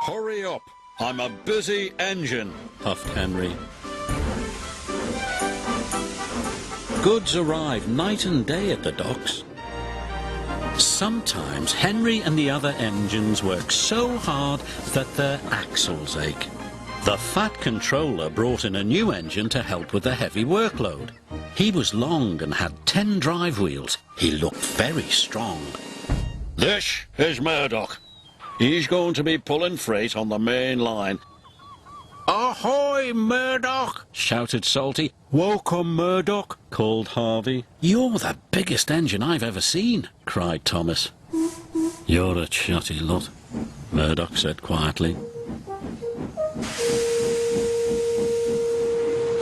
Hurry up! I'm a busy engine, huffed Henry. Goods arrive night and day at the docks. Sometimes Henry and the other engines work so hard that their axles ache. The Fat Controller brought in a new engine to help with the heavy workload. He was long and had 10 drive wheels. He looked very strong. This is Murdoch. He's going to be pulling freight on the main line. Ahoy, Murdoch! Shouted Salty. Welcome, Murdoch, called Harvey. You're the biggest engine I've ever seen, cried Thomas. You're a chatty lot, Murdoch said quietly.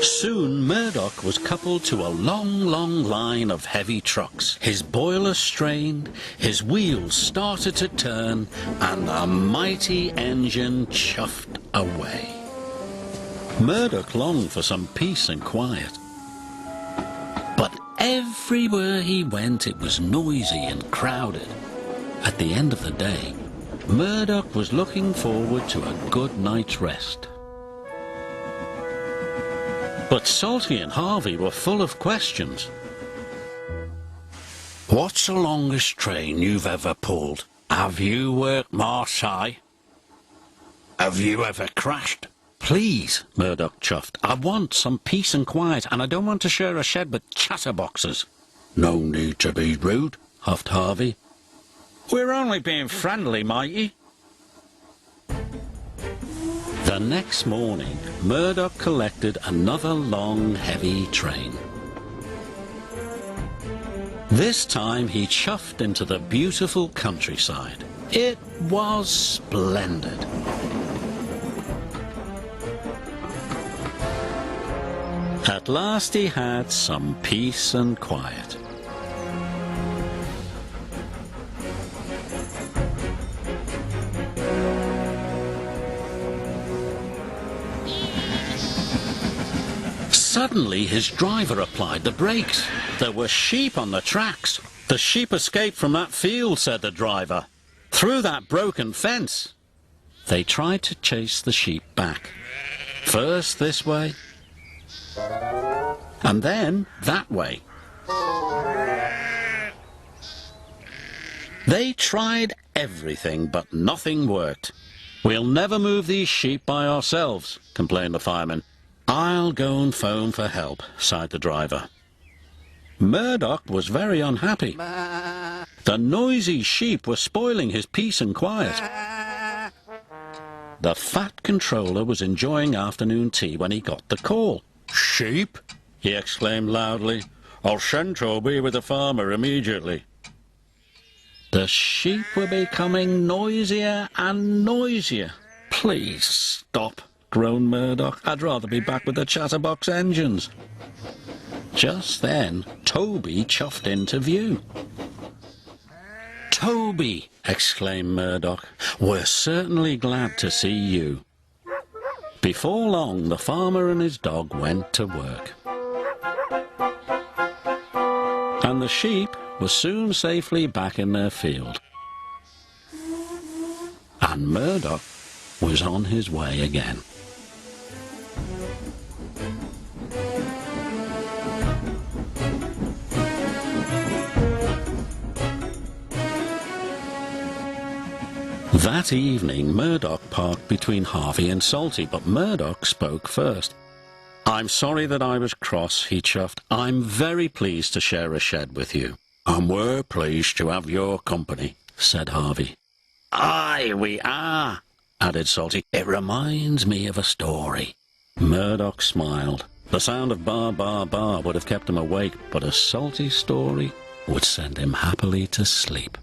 Soon Murdoch was coupled to a long line of heavy trucks. His boiler strained, his wheels started to turn, and the mighty engine chuffed away. Murdoch longed for some peace and quiet. But everywhere he went it was noisy and crowded. At the end of the day, Murdoch was looking forward to a good night's rest. But Salty and Harvey were full of questions. What's the longest train you've ever pulled? Have you worked Marseille? Have you ever crashed? Please, Murdoch chuffed. I want some peace and quiet, and I don't want to share a shed with chatterboxes. No need to be rude, huffed Harvey. We're only being friendly, matey. The next morning, Murdoch collected another long, heavy train. This time he chuffed into the beautiful countryside. It was splendid. At last he had some peace and quiet. Suddenly his driver applied the brakes. There were sheep on the tracks. The sheep escaped from that field, said the driver. Through that broken fence. They tried to chase the sheep back. First this way, and then that way. They tried everything, but nothing worked. We'll never move these sheep by ourselves, complained the fireman. I'll go and phone for help, sighed the driver. Murdoch was very unhappy. The noisy sheep were spoiling his peace and quiet. The Fat Controller was enjoying afternoon tea when he got the call. Sheep? He exclaimed loudly. I'll send Toby with the farmer immediately. The sheep were becoming noisier and noisier. Please stop, groaned Murdoch. I'd rather be back with the chatterbox engines. Just then, Toby chuffed into view. Toby, exclaimed Murdoch, we're certainly glad to see you. Before long, the farmer and his dog went to work. And the sheep were soon safely back in their field. And Murdoch was on his way again. That evening, Murdoch parked between Harvey and Salty, but Murdoch spoke first. I'm sorry that I was cross, he chuffed. I'm very pleased to share a shed with you. And we're pleased to have your company, said Harvey. Aye, we are, added Salty. It reminds me of a story. Murdoch smiled. The sound of bar, bar, bar would have kept him awake, but a Salty story would send him happily to sleep.